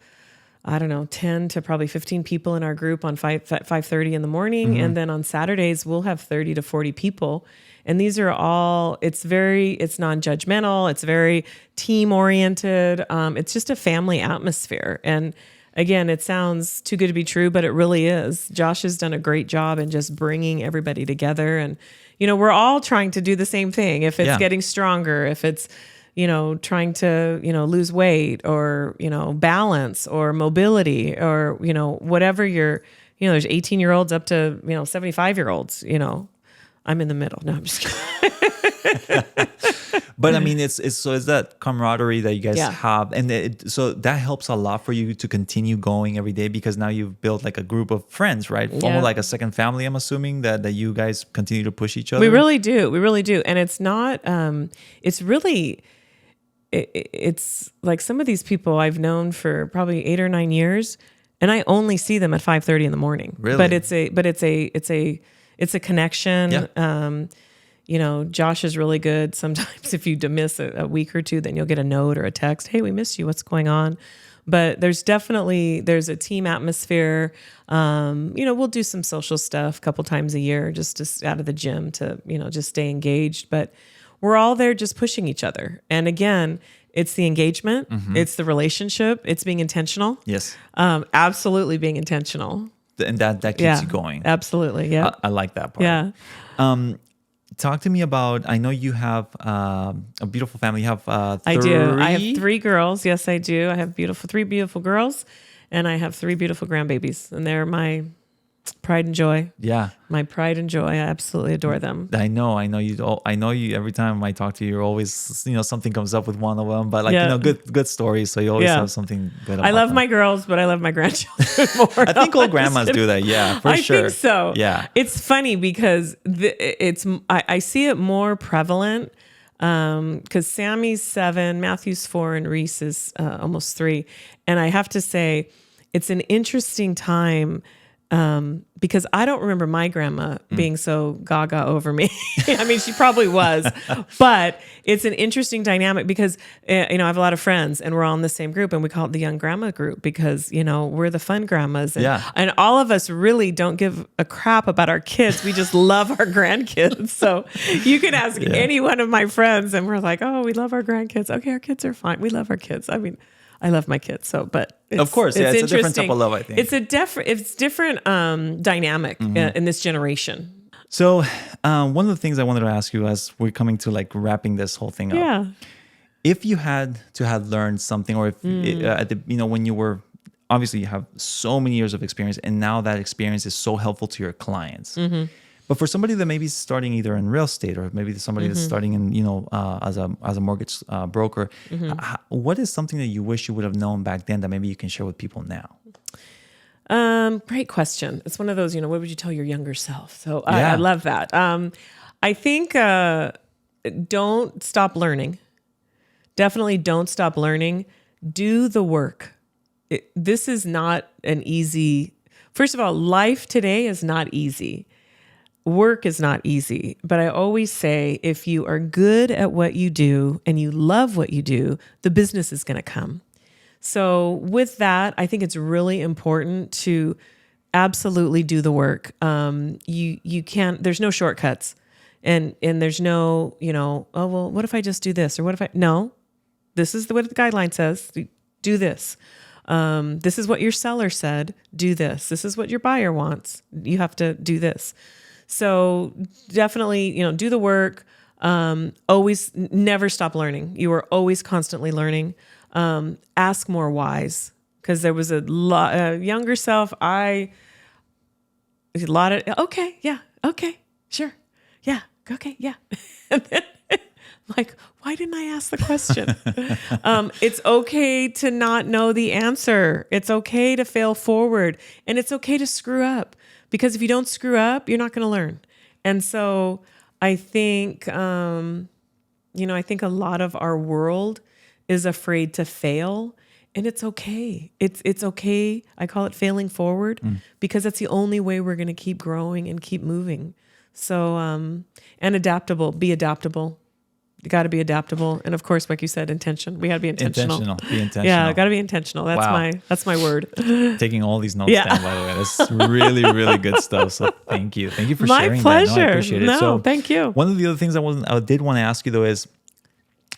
I don't know, 10 to probably 15 people in our group on 5:30 in the morning. And then on Saturdays, we'll have 30 to 40 people. And these are all, it's non-judgmental. It's very team oriented. It's just a family atmosphere. And again, it sounds too good to be true, but it really is. Josh has done a great job in just bringing everybody together. And, we're all trying to do the same thing. If it's getting stronger, if it's, trying to, lose weight or, balance or mobility or, whatever there's 18-year-olds up to, 75-year-olds, I'm in the middle. No, I'm just kidding. But it's that camaraderie that you guys have. And so that helps a lot for you to continue going every day, because now you've built like a group of friends, right? Almost like a second family, I'm assuming, that you guys continue to push each other. We really do. And it's not, it's like some of these people I've known for probably 8 or 9 years, and I only see them at 5:30 in the morning. Really? But it's a connection. Yeah. Josh is really good. Sometimes if you miss a week or two, then you'll get a note or a text. Hey, we missed you. What's going on? But there's a team atmosphere. We'll do some social stuff a couple times a year, just out of the gym to, just stay engaged. But we're all there just pushing each other. And again, it's the engagement. It's the relationship. It's being intentional. Yes. Absolutely being intentional. And that keeps you going. Absolutely. Yeah. I like that part. Yeah. Talk to me about, I know you have a beautiful family. You have 3? I do. I have 3 girls. Yes, I do. I have 3 beautiful girls, and I have 3 beautiful grandbabies. And they're Pride and joy. Yeah. My pride and joy. I absolutely adore them. I know you. I know you. Every time I talk to you, you're always, something comes up with one of them. But good stories. So you always have something good. I love my girls, but I love my grandchildren more. I think all grandmas do that. Yeah, for sure. I think so. Yeah. It's funny because I see it more prevalent because Sammy's 7, Matthew's 4, and Reese is almost 3, and I have to say, it's an interesting time. Because I don't remember my grandma being so gaga over me. I mean, she probably was, but it's an interesting dynamic because, I have a lot of friends and we're all in the same group and we call it the young grandma group because, we're the fun grandmas and all of us really don't give a crap about our kids. We just love our grandkids. So you can ask any one of my friends and we're like, oh, we love our grandkids. Okay. Our kids are fine. We love our kids. I mean, I love my kids. So, but of course, it's a different type of love, I think. It's different dynamic in this generation. So, one of the things I wanted to ask you as we're coming to like wrapping this whole thing up, if you had to have learned something, or if when you were, obviously you have so many years of experience, and now that experience is so helpful to your clients. But for somebody that maybe is starting either in real estate or maybe somebody that's starting in, as a mortgage broker, what is something that you wish you would have known back then that maybe you can share with people now? Great question. It's one of those, what would you tell your younger self? So I love that. I think don't stop learning. Definitely don't stop learning. Do the work. This is not an easy, first of all, life today is not easy. Work is not easy, but I always say if you are good at what you do and you love what you do, the business is going to come. So with that, I think it's really important to absolutely do the work. You can't, there's no shortcuts and there's no, oh, well, what if I just do this? Or what if no, this is what the guideline says. Do this. This is what your seller said. Do this. This is what your buyer wants. You have to do this. So definitely, do the work. Always never stop learning. You are always constantly learning. Ask more whys, because there was a lot younger self. Okay, yeah, okay, sure, yeah, okay, yeah. And then, like, why didn't I ask the question? It's okay to not know the answer. It's okay to fail forward, and it's okay to screw up. Because if you don't screw up, you're not going to learn. And so I think, I think a lot of our world is afraid to fail, and it's okay. It's okay. I call it failing forward because that's the only way we're going to keep growing and keep moving. So, and adaptable, be adaptable. You got to be adaptable. And of course, like you said, intention. We got to be intentional. Be intentional. Yeah, got to be intentional. That's my word. Taking all these notes down, by the way. That's really, really good stuff. So thank you. Thank you for sharing that. My pleasure. No, I appreciate it. So thank you. One of the other things I did want to ask you though is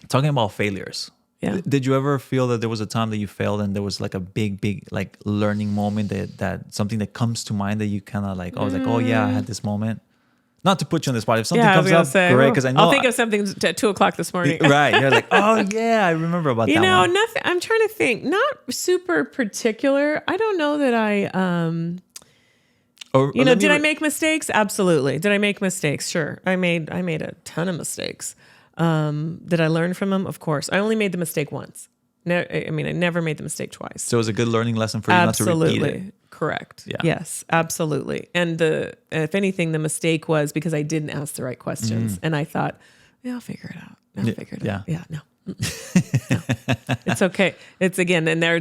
talking about failures. Yeah. Did you ever feel that there was a time that you failed and there was like a big like learning moment that something that comes to mind that you kind of like, oh yeah, I had this moment? Not to put you on the spot. If something comes up, great. Because I know I'll think of something at 2:00 this morning. Right. You're like, oh yeah, I remember about that one. Nothing. I'm trying to think. Not super particular. I don't know that I. Did I make mistakes? Absolutely. Did I make mistakes? Sure. I made a ton of mistakes. Did I learn from them? Of course. I only made the mistake once. I never made the mistake twice. So it was a good learning lesson for you not to repeat it. Correct. Yeah. Yes, absolutely. And if anything, the mistake was because I didn't ask the right questions, and I thought, I'll figure it out. Yeah, no. No. It's okay. It's again, and there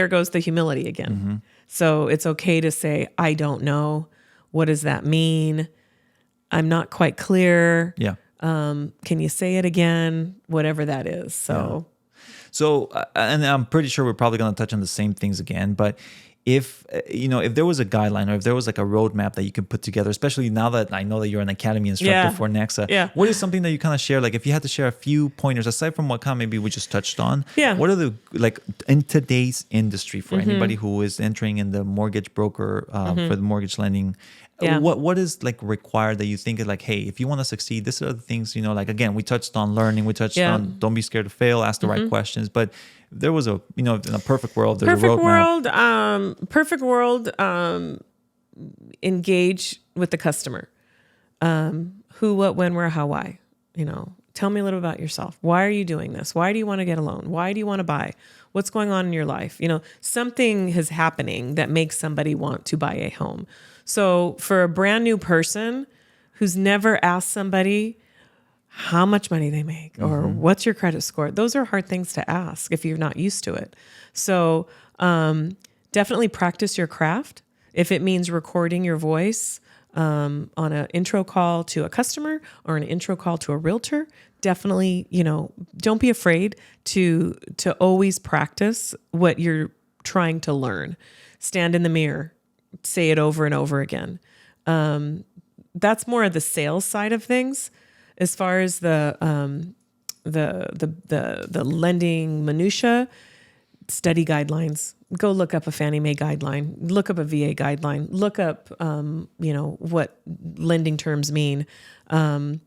goes the humility again. So it's okay to say, I don't know. What does that mean? I'm not quite clear. Yeah. Can you say it again? Whatever that is. So. Yeah. So, and I'm pretty sure we're probably going to touch on the same things again, but if there was a guideline or if there was like a roadmap that you could put together, especially now that I know that you're an academy instructor for Nexa, what is something that you kind of share? Like if you had to share a few pointers aside from what kind of maybe we just touched on, what are the, like in today's industry for anybody who is entering in the mortgage broker for the mortgage lending, what is like required that you think is like, hey, if you want to succeed, these are the things, like, again, we touched on learning, we touched on don't be scared to fail, ask the right questions, but there was in a perfect world, there's a roadmap. Perfect world. engage with the customer. Who, what, when, where, how, why. Tell me a little about yourself. Why are you doing this? Why do you want to get a loan? Why do you want to buy? What's going on in your life? Something is happening that makes somebody want to buy a home. So for a brand new person who's never asked somebody how much money they make or what's your credit score, those are hard things to ask if you're not used to it. So definitely practice your craft. If it means recording your voice on an intro call to a customer or an intro call to a realtor, definitely, don't be afraid to always practice what you're trying to learn. Stand in the mirror, say it over and over again. That's more of the sales side of things. As far as the lending minutia, study guidelines. Go look up a Fannie Mae guideline. Look up a VA guideline. Look up, what lending terms mean. YouTube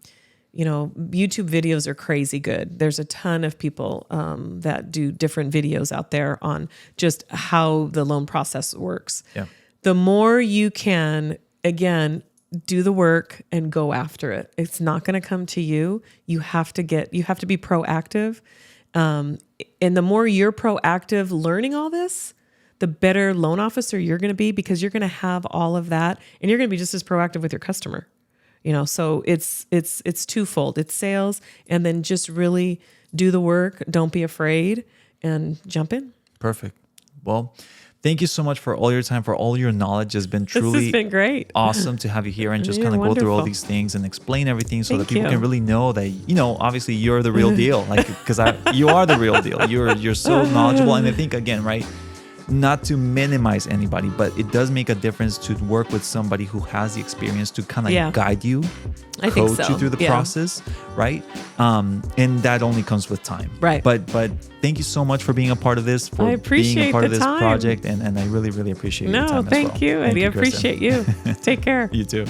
videos are crazy good. There's a ton of people that do different videos out there on just how the loan process works. Yeah. The more you can, again, do the work and go after it. It's not going to come to you. You have to be proactive. And the more you're proactive learning all this, the better loan officer you're going to be, because you're going to have all of that and you're going to be just as proactive with your customer. So it's twofold. It's sales, and then just really do the work. Don't be afraid and jump in. Perfect. Well, thank you so much for all your time, for all your knowledge. It's been truly This has been great. Awesome to have you here and just kind of go through all these things and explain everything so that people can really know that, obviously you're the real deal. Because you are the real deal. You're so knowledgeable. And I think, again, right, not to minimize anybody, but it does make a difference to work with somebody who has the experience to kind of guide you, coach you through the process, right? And that only comes with time, right? But thank you so much for being a part of this, for being a part of this project, and I really, really appreciate your time. Thank you. I appreciate you. Take care. You too.